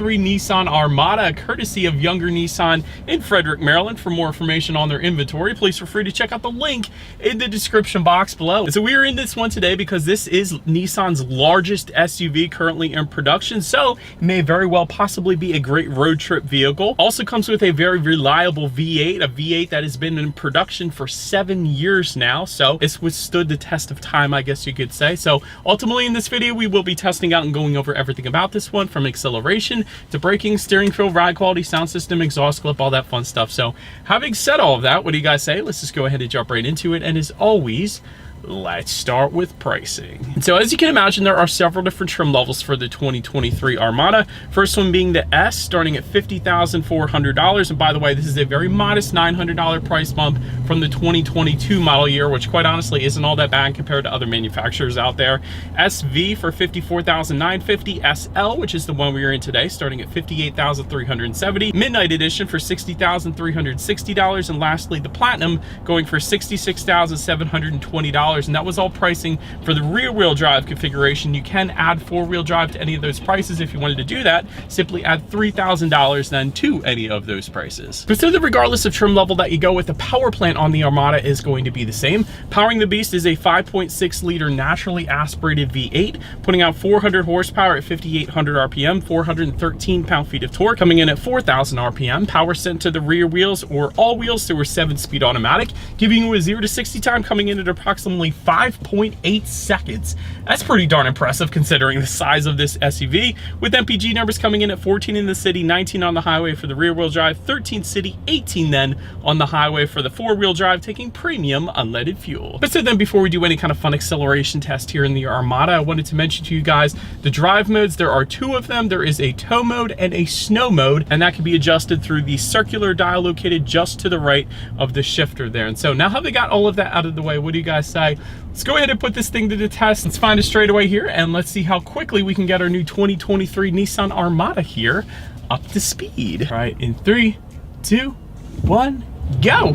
2023 Nissan Armada, courtesy of Younger Nissan in Frederick, Maryland. For more information on their inventory, please feel free to check out the link in the description box below. So we are in this one today because this is Nissan's largest SUV currently in production, so it may very well possibly be a great road trip vehicle. Also comes with a very reliable V8, a V8 that has been in production for 7 years now, so it's withstood the test of time, I guess you could say. So ultimately in this video, we will be testing out and going over everything about this one, from acceleration to braking, steering feel, ride quality, sound system, exhaust clip, all that fun stuff. So having said all of that, what do you guys say? Let's just go ahead and jump right into it. And as always, let's start with pricing. And so as you can imagine, there are several different trim levels for the 2023 Armada. First one being the S, starting at $50,400. And by the way, this is a very modest $900 price bump from the 2022 model year, which quite honestly isn't all that bad compared to other manufacturers out there. SV for $54,950. SL, which is the one we are in today, starting at $58,370. Midnight Edition for $60,360. And lastly, the Platinum going for $66,720. And that was all pricing for the rear-wheel drive configuration. You can add four-wheel drive to any of those prices if you wanted to do that. Simply add $3,000 then to any of those prices. But so that regardless of trim level that you go with, the power plant on the Armada is going to be the same. Powering the beast is a 5.6 liter naturally aspirated V8, putting out 400 horsepower at 5,800 RPM, 413 pound-feet of torque, coming in at 4,000 RPM. Power sent to the rear wheels or all wheels through a 7-speed automatic, giving you a 0 to 60 time coming in at approximately 5.8 seconds. That's pretty darn impressive considering the size of this SUV, with MPG numbers coming in at 14 in the city, 19 on the highway for the rear-wheel drive, 13 city, 18 then on the highway for the four-wheel drive, taking premium unleaded fuel. But so then, before we do any kind of fun acceleration test here in the Armada, I wanted to mention to you guys the drive modes. There are two of them. There is a tow mode and a snow mode, and that can be adjusted through the circular dial located just to the right of the shifter there. And so now that we got all of that out of the way, what do you guys say? Let's go ahead and put this thing to the test. Let's find a straightaway here, and let's see how quickly we can get our new 2023 Nissan Armada here up to speed. All right, in 3, 2, 1, go.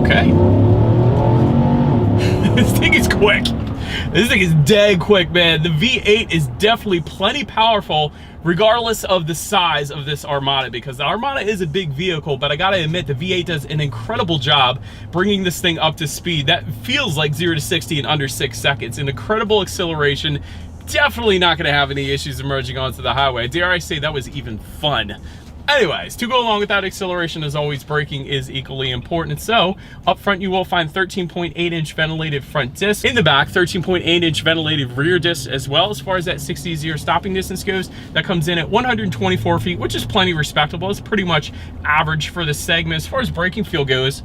Okay. This thing is quick. This thing is dead quick, man. The V8 is definitely plenty powerful regardless of the size of this Armada, because the Armada is a big vehicle, but I gotta admit the V8 does an incredible job bringing this thing up to speed. That feels like 0 to 60 in under 6 seconds. An incredible acceleration. Definitely not gonna have any issues emerging onto the highway. Dare I say that was even fun. Anyways, to go along with that acceleration, as always, braking is equally important. So up front, you will find 13.8-inch ventilated front disc. In the back, 13.8-inch ventilated rear disc as well. As far as that 60-0 stopping distance goes, that comes in at 124 feet, which is plenty respectable. It's pretty much average for the segment. As far as braking feel goes,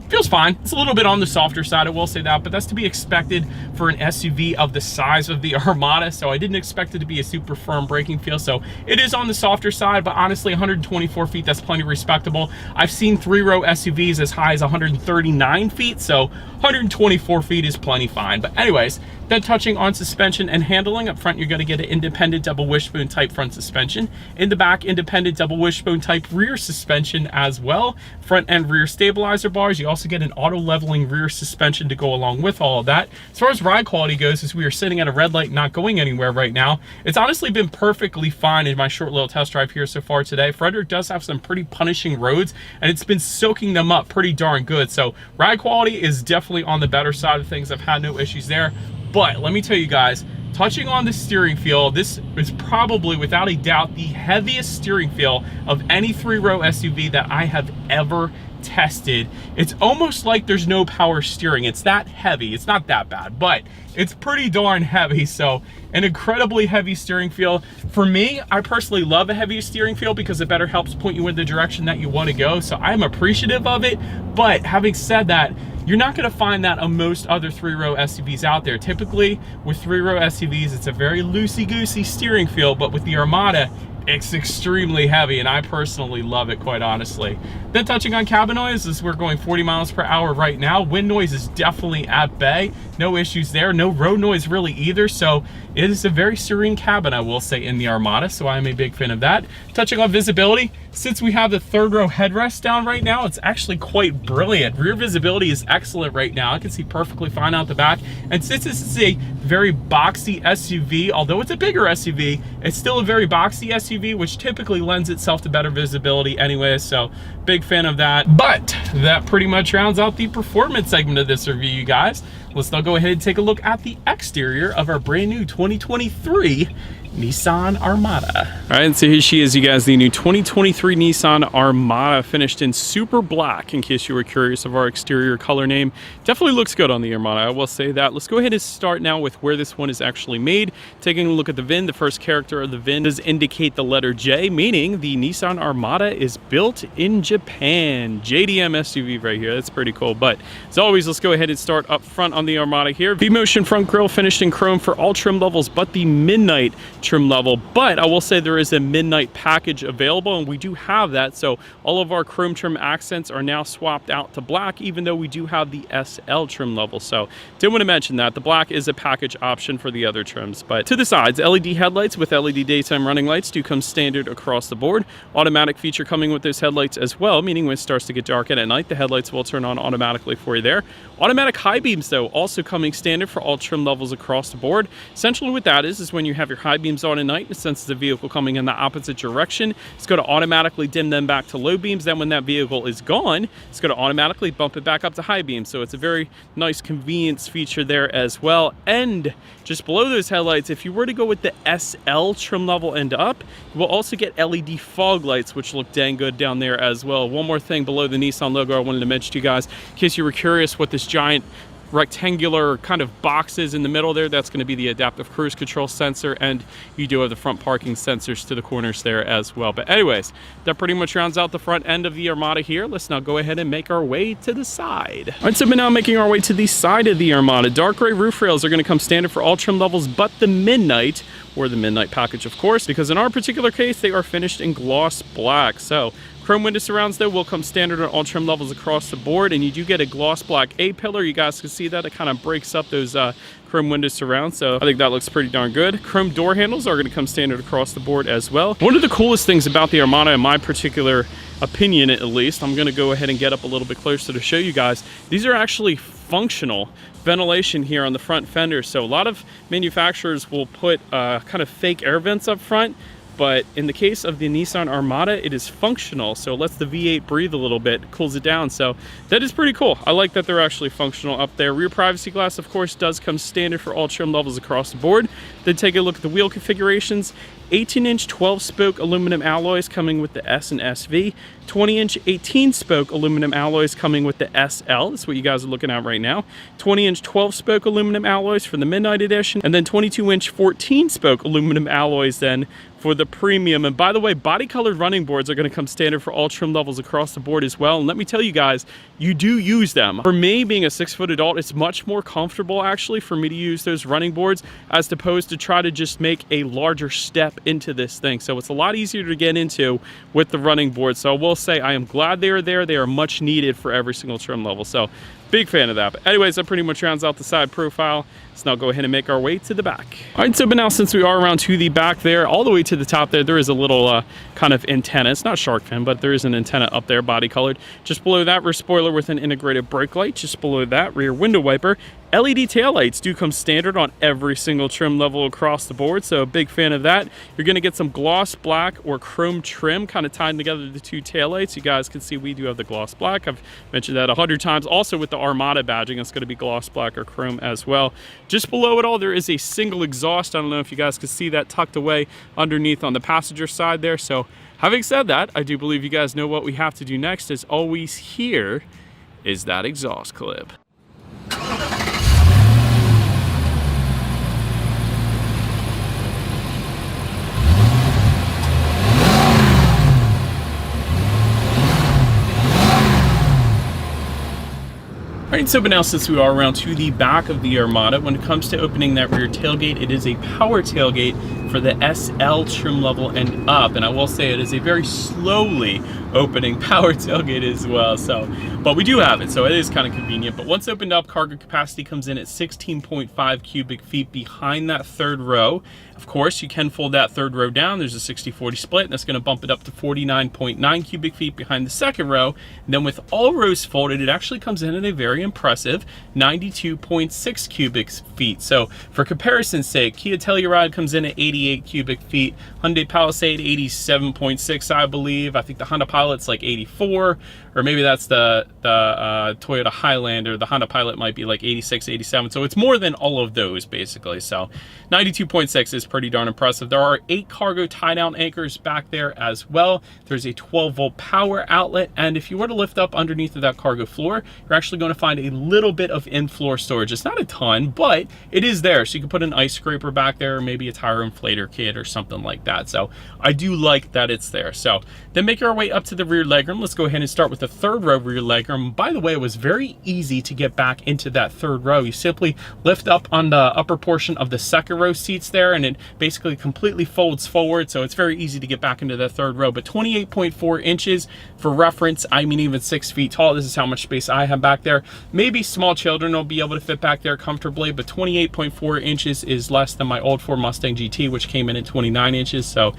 feels fine. It's a little bit on the softer side, I will say that, but that's to be expected for an SUV of the size of the Armada. So I didn't expect it to be a super firm braking feel. So it is on the softer side, but honestly, 124 feet, that's plenty respectable. I've seen 3-row SUVs as high as 139 feet, so 124 feet is plenty fine. But anyways, then touching on suspension and handling, up front, you're going to get an independent double wishbone type front suspension. In the back, independent double wishbone type rear suspension as well. Front and rear stabilizer bars. You also get an auto leveling rear suspension to go along with all of that. As far as ride quality goes, as we are sitting at a red light, not going anywhere right now, it's honestly been perfectly fine in my short little test drive here so far today. Frederick does have some pretty punishing roads, and it's been soaking them up pretty darn good. So ride quality is definitely on the better side of things. I've had no issues there. But let me tell you guys, touching on the steering feel, this is probably without a doubt the heaviest steering feel of any 3-row SUV that I have ever tested. It's almost like there's no power steering. It's that heavy. It's not that bad, but it's pretty darn heavy. So an incredibly heavy steering feel. For me, I personally love a heavy steering feel because it better helps point you in the direction that you want to go. So I'm appreciative of it. But having said that, you're not going to find that on most other 3-row SUVs out there. Typically with 3-row SUVs, it's a very loosey-goosey steering feel, but with the Armada, it's extremely heavy, and I personally love it, quite honestly. Then touching on cabin noise, as we're going 40 miles per hour right now, wind noise is definitely at bay. no issues there. No road noise really either, so it is a very serene cabin, I will say, in the Armada, so I'm a big fan of that. Touching on visibility, since we have the third row headrest down right now, it's actually quite brilliant. Rear visibility is excellent right now. I can see perfectly fine out the back, and since this is a very boxy SUV, although it's a bigger SUV, it's still a very boxy SUV, which typically lends itself to better visibility anyway, so big fan of that. But that pretty much rounds out the performance segment of this review, you guys. Let's now go ahead and take a look at the exterior of our brand new 2023 Nissan Armada. All right, and so here she is, you guys, the new 2023 Nissan Armada, finished in super black, in case you were curious of our exterior color name. Definitely looks good on the Armada, I will say that. Let's go ahead and start now with where this one is actually made. Taking a look at the VIN, the first character of the VIN does indicate the letter J, meaning the Nissan Armada is built in Japan. JDM SUV right here, that's pretty cool. But as always, let's go ahead and start up front on the Armada here. V-Motion front grille finished in chrome for all trim levels but the midnight trim level. But I will say there is a midnight package available, and we do have that. So all of our chrome trim accents are now swapped out to black, even though we do have the SL trim level. So did want to mention that the black is a package option for the other trims. But to the sides, LED headlights with LED daytime running lights do come standard across the board. Automatic feature coming with those headlights as well, meaning when it starts to get dark at night, the headlights will turn on automatically for you there. Automatic high beams, though, also coming standard for all trim levels across the board. Essentially what that is when you have your high beams on at night, and since the vehicle coming in the opposite direction, it's going to automatically dim them back to low beams. Then when that vehicle is gone, it's going to automatically bump it back up to high beams. So it's a very nice convenience feature there as well. And just below those headlights, if you were to go with the SL trim level and up, you will also get LED fog lights, which look dang good down there as well. One more thing below the Nissan logo I wanted to mention to you guys, in case you were curious what this giant rectangular kind of boxes in the middle there, that's going to be the adaptive cruise control sensor, and you do have the front parking sensors to the corners there as well. But anyways, that pretty much rounds out the front end of the Armada here. Let's now go ahead and make our way to the side. All right, so we're now making our way to the side of the Armada. Dark gray roof rails are going to come standard for all trim levels but the midnight, or the midnight package, of course, because in our particular case they are finished in gloss black. So chrome window surrounds, though, will come standard on all trim levels across the board, and you do get a gloss black A-pillar. You guys can see that. It kind of breaks up those chrome window surrounds, so I think that looks pretty darn good. Chrome door handles are going to come standard across the board as well. One of the coolest things about the Armada, in my particular opinion at least, I'm going to go ahead and get up a little bit closer to show you guys, these are actually functional ventilation here on the front fender. So a lot of manufacturers will put kind of fake air vents up front, but in the case of the Nissan Armada, it is functional, so it lets the V8 breathe a little bit, cools it down. So that is pretty cool. I like that they're actually functional up there. Rear privacy glass, of course, does come standard for all trim levels across the board. Then take a look at the wheel configurations. 18-inch 12-spoke aluminum alloys coming with the S and SV. 20-inch 18-spoke aluminum alloys coming with the SL. That's what you guys are looking at right now. 20-inch 12-spoke aluminum alloys for the Midnight Edition. And then 22-inch 14-spoke aluminum alloys then for the Premium. And by the way, body-colored running boards are going to come standard for all trim levels across the board as well. And let me tell you guys, you do use them. For me, being a 6-foot adult, it's much more comfortable actually for me to use those running boards as opposed to try to just make a larger step into this thing. So it's a lot easier to get into with the running board. So I will say I am glad they are there. They are much needed for every single trim level. So big fan of that. But anyways, that pretty much rounds out the side profile. Let's now go ahead and make our way to the back. All right, so but now since we are around to the back there, all the way to the top there is a little kind of antenna. It's not shark fin, but there is an antenna up there, body colored. Just below that, rear spoiler with an integrated brake light. Just below that, rear window wiper. LED taillights do come standard on every single trim level across the board, so a big fan of that. You're going to get some gloss black or chrome trim kind of tying together the two taillights. You guys can see we do have the gloss black. I've mentioned that 100 times. Also with the Armada badging, it's going to be gloss black or chrome as well. Just below it all, there is a single exhaust. I don't know if you guys can see that tucked away underneath on the passenger side there. So having said that, I do believe you guys know what we have to do next. As always, here is that exhaust clip. Alright, so but now since we are around to the back of the Armada, when it comes to opening that rear tailgate, it is a power tailgate for the SL trim level and up, and I will say it is a very slowly opening power tailgate as well, so but we do have it, so it is kind of convenient. But once opened up, cargo capacity comes in at 16.5 cubic feet behind that third row. Of course, you can fold that third row down. There's a 60-40 split, and that's going to bump it up to 49.9 cubic feet behind the second row. And then with all rows folded, it actually comes in at a very impressive 92.6 cubic feet. So for comparison's sake, Kia Telluride comes in at 88 cubic feet, Hyundai Palisade 87.6, I believe. I think the Honda Pilot's like 84, or maybe that's the Toyota Highlander. The Honda Pilot might be like 86, 87. So it's more than all of those basically. So 92.6 is pretty darn impressive. There are 8 cargo tie-down anchors back there as well. There's a 12-volt power outlet, and if you were to lift up underneath of that cargo floor, you're actually going to find a little bit of in-floor storage. It's not a ton, but it is there. So you can put an ice scraper back there, or maybe a tire inflator kit or something like that. So I do like that it's there. So then make our way up to the rear legroom. Let's go ahead and start with the third row rear legroom. By the way, it was very easy to get back into that third row. You simply lift up on the upper portion of the second row seats there, and it basically completely folds forward, so it's very easy to get back into the third row. But 28.4 inches for reference, I mean even 6 feet tall. This is how much space I have back there. Maybe small children will be able to fit back there comfortably, but 28.4 inches is less than my old Ford Mustang GT, which came in at 29 inches. So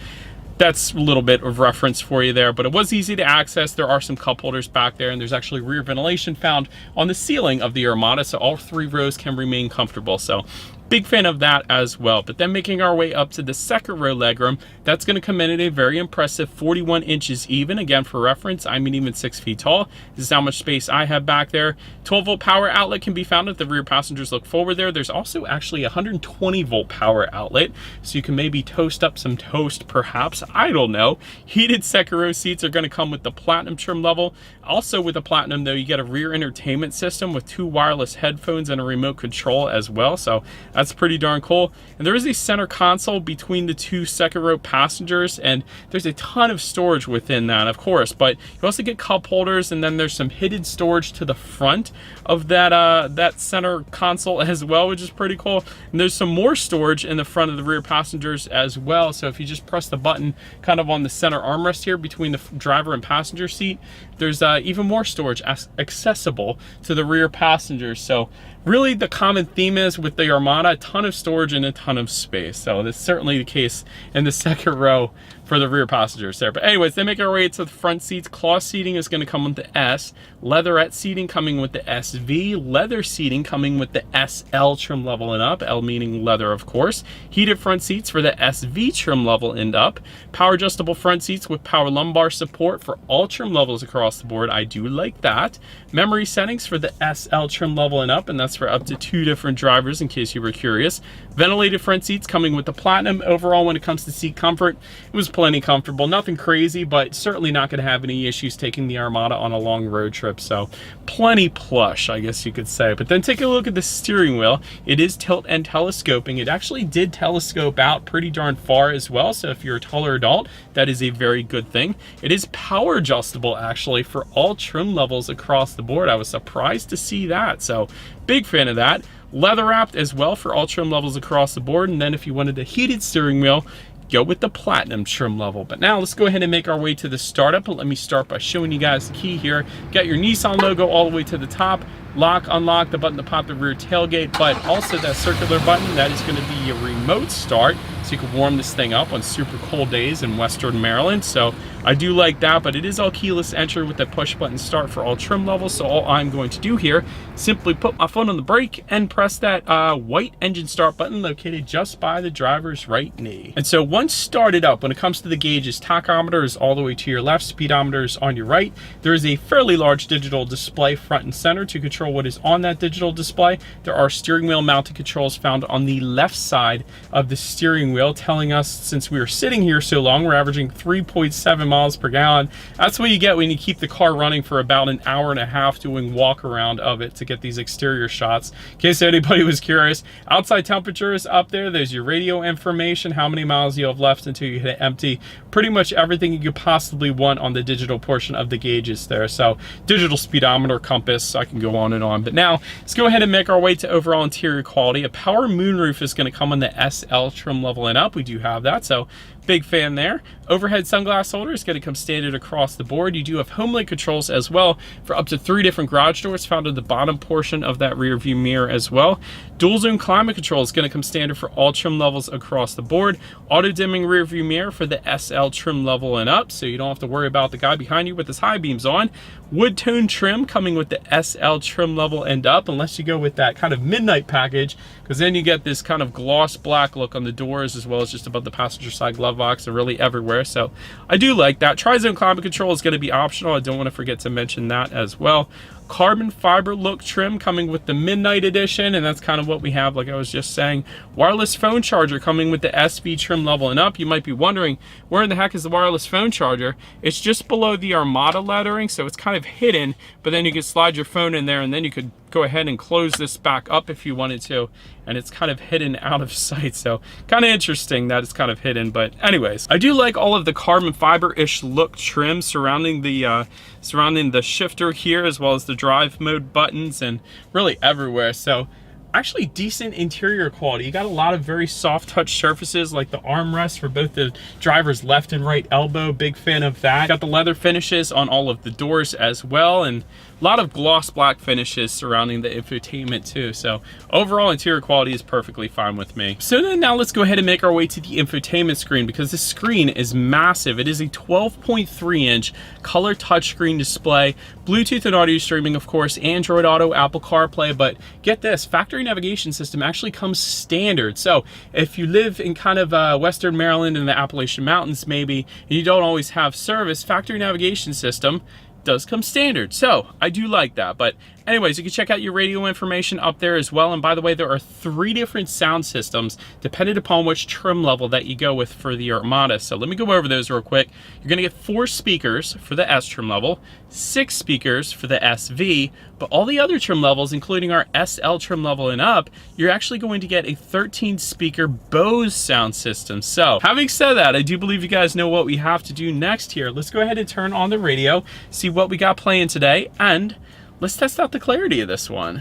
that's a little bit of reference for you there, but it was easy to access. There are some cup holders back there, and there's actually rear ventilation found on the ceiling of the Armada, so all 3 rows can remain comfortable. So big fan of that as well. But then making our way up to the second row legroom, that's going to come in at a very impressive 41 inches even. Again, for reference, I mean even 6 feet tall. This is how much space I have back there. 12-volt power outlet can be found if the rear passengers look forward there. There's also actually a 120-volt power outlet, so you can maybe toast up some toast perhaps. I don't know. Heated second row seats are going to come with the Platinum trim level. Also with the Platinum, though, you get a rear entertainment system with 2 wireless headphones and a remote control as well, so that's pretty darn cool. And there is a center console between the 2 second row passengers, and there's a ton of storage within that, of course, but you also get cup holders, and then there's some hidden storage to the front of that center console as well, which is pretty cool. And there's some more storage in the front of the rear passengers as well, so if you just press the button kind of on the center armrest here between the driver and passenger seat, there's even more storage accessible to the rear passengers. So really the common theme is with the Armada, a ton of storage and a ton of space. So that's certainly the case in the second row for the rear passengers there. But anyways, they make our way to the front seats. Cloth seating is going to come with the S, leatherette seating coming with the SV, leather seating coming with the SL trim level and up, L meaning leather of course, heated front seats for the SV trim level and up, power adjustable front seats with power lumbar support for all trim levels across the board. I do like that. Memory settings for the SL trim level and up, and that's for up to 2 different drivers in case you were curious. Ventilated front seats coming with the Platinum. Overall, when it comes to seat comfort, it was plenty comfortable. Nothing crazy, but certainly not going to have any issues taking the Armada on a long road trip. So plenty plush, I guess you could say. But then take a look at the steering wheel. It is tilt and telescoping. It actually did telescope out pretty darn far as well. So if you're a taller adult, that is a very good thing. It is power adjustable actually for all trim levels across the board. I was surprised to see that. So big fan of that. Leather wrapped as well for all trim levels across the board. And then if you wanted a heated steering wheel, go with the Platinum trim level. But now let's go ahead and make our way to the startup. Let me start by showing you guys the key here. Got your Nissan logo all the way to the top. Lock, unlock, the button to pop the rear tailgate, but also that circular button, that is going to be a remote start, so you can warm this thing up on super cold days in Western Maryland. So I do like that, but it is all keyless entry with the push button start for all trim levels. So all I'm going to do here, simply put my foot on the brake and press that white engine start button located just by the driver's right knee. And so once started up, when it comes to the gauges, tachometer is all the way to your left, speedometer is on your right. There is a fairly large digital display front and center to control what is on that digital display. There are steering wheel mounted controls found on the left side of the steering wheel, telling us since we were sitting here so long, we're averaging 3.7 miles per gallon. That's what you get when you keep the car running for about an hour and a half doing walk around of it to get these exterior shots. In case anybody was curious, outside temperature is up there. There's your radio information, how many miles you have left until you hit it empty. Pretty much everything you could possibly want on the digital portion of the gauges there. So digital speedometer, compass, I can go on on and on. But now let's go ahead and make our way to overall interior quality. A power moonroof is going to come on the SL trim level and up. We do have that, so big fan there. Overhead sunglass holder is going to come standard across the board. You do have HomeLink controls as well for up to 3 different garage doors found in the bottom portion of that rear view mirror as well. Dual zone climate control is going to come standard for all trim levels across the board. Auto dimming rear view mirror for the SL trim level and up, so you don't have to worry about the guy behind you with his high beams on. Wood tone trim coming with the SL trim level and up, unless you go with that kind of midnight package, because then you get this kind of gloss black look on the doors as well as just above the passenger side glove box and really everywhere. So I do like that. Tri-zone climate control is going to be optional. I don't want to forget to mention that as well. Carbon fiber look trim coming with the midnight edition, and that's kind of what we have, like I was just saying. Wireless phone charger coming with the SV trim level and up. You might be wondering, where in the heck is the wireless phone charger? It's just below the Armada lettering, so it's kind of hidden, but then you could slide your phone in there and then you could go ahead and close this back up if you wanted to, and it's kind of hidden out of sight. So kind of interesting that it's kind of hidden. But anyways, I do like all of the carbon fiber-ish look trim surrounding the shifter here, as well as the drive mode buttons and really everywhere. So actually decent interior quality. You got a lot of very soft touch surfaces, like the armrest for both the driver's left and right elbow. Big fan of that. Got the leather finishes on all of the doors as well, and a lot of gloss black finishes surrounding the infotainment too. So overall interior quality is perfectly fine with me. So then now let's go ahead and make our way to the infotainment screen, because this screen is massive. It is a 12.3 inch color touchscreen display, Bluetooth and audio streaming, of course, Android Auto, Apple CarPlay, but get this, factory navigation system actually comes standard. So if you live in kind of Western Maryland in the Appalachian Mountains maybe, and you don't always have service, factory navigation system does come standard. So I do like that. But anyways, you can check out your radio information up there as well. And by the way, there are 3 different sound systems depending upon which trim level that you go with for the Armada. So let me go over those real quick. You're going to get 4 speakers for the S trim level, 6 speakers for the SV, but all the other trim levels, including our SL trim level and up, you're actually going to get a 13 speaker Bose sound system. So having said that, I do believe you guys know what we have to do next here. Let's go ahead and turn on the radio, see what we got playing today, and let's test out the clarity of this one.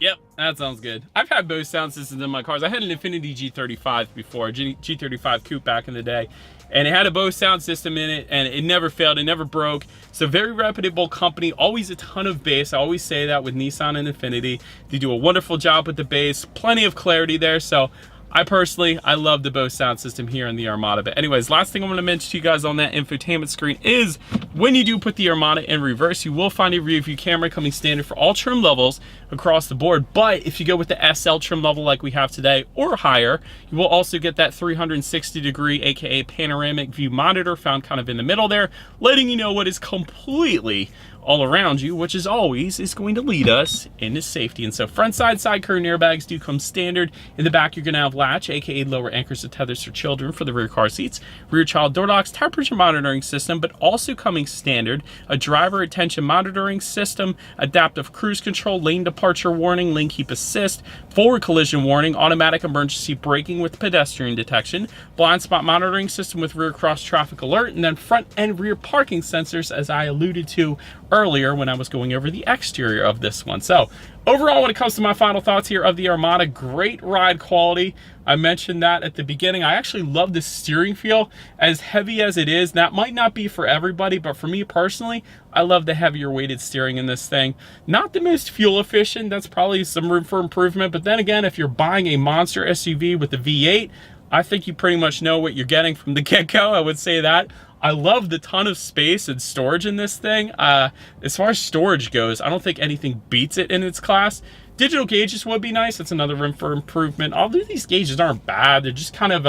Yep, that sounds good. I've had Bose sound systems in my cars. I had an Infiniti G35 before, G35 Coupe back in the day, and it had a Bose sound system in it, and it never failed, it never broke. So very reputable company, always a ton of bass. I always say that with Nissan and Infiniti. They do a wonderful job with the bass, plenty of clarity there. So I love the Bose sound system here in the Armada. But anyways, last thing I want to mention to you guys on that infotainment screen is when you do put the Armada in reverse, you will find a rear view camera coming standard for all trim levels across the board. But if you go with the SL trim level like we have today or higher, you will also get that 360 degree, aka panoramic view monitor found kind of in the middle there, letting you know what is completely all around you, which as always is going to lead us into safety. And so front side curtain airbags do come standard. In the back, you're going to have latch, aka lower anchors and tethers for children for the rear car seats, rear child door locks, tire pressure monitoring system, but also coming standard, a driver attention monitoring system, adaptive cruise control, lane departure warning, lane keep assist, forward collision warning, automatic emergency braking with pedestrian detection, blind spot monitoring system with rear cross traffic alert, and then front and rear parking sensors, as I alluded to earlier when I was going over the exterior of this one. So overall, when it comes to my final thoughts here of the Armada, great ride quality. I mentioned that at the beginning. I actually love the steering feel, as heavy as it is. That might not be for everybody, but for me personally, I love the heavier weighted steering in this thing. Not the most fuel efficient. That's probably some room for improvement. But then again, if you're buying a monster SUV with the V8, I think you pretty much know what you're getting from the get-go. I would say that. I love the ton of space and storage in this thing. As far as storage goes, I don't think anything beats it in its class. Digital gauges would be nice. That's another room for improvement. Although these gauges aren't bad, they're just kind of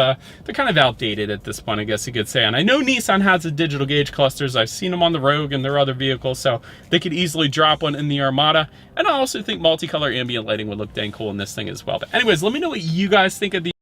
outdated at this point, I guess you could say. And I know Nissan has the digital gauge clusters. I've seen them on the Rogue and their other vehicles, so they could easily drop one in the Armada. And I also think multicolor ambient lighting would look dang cool in this thing as well. But anyways, let me know what you guys think of the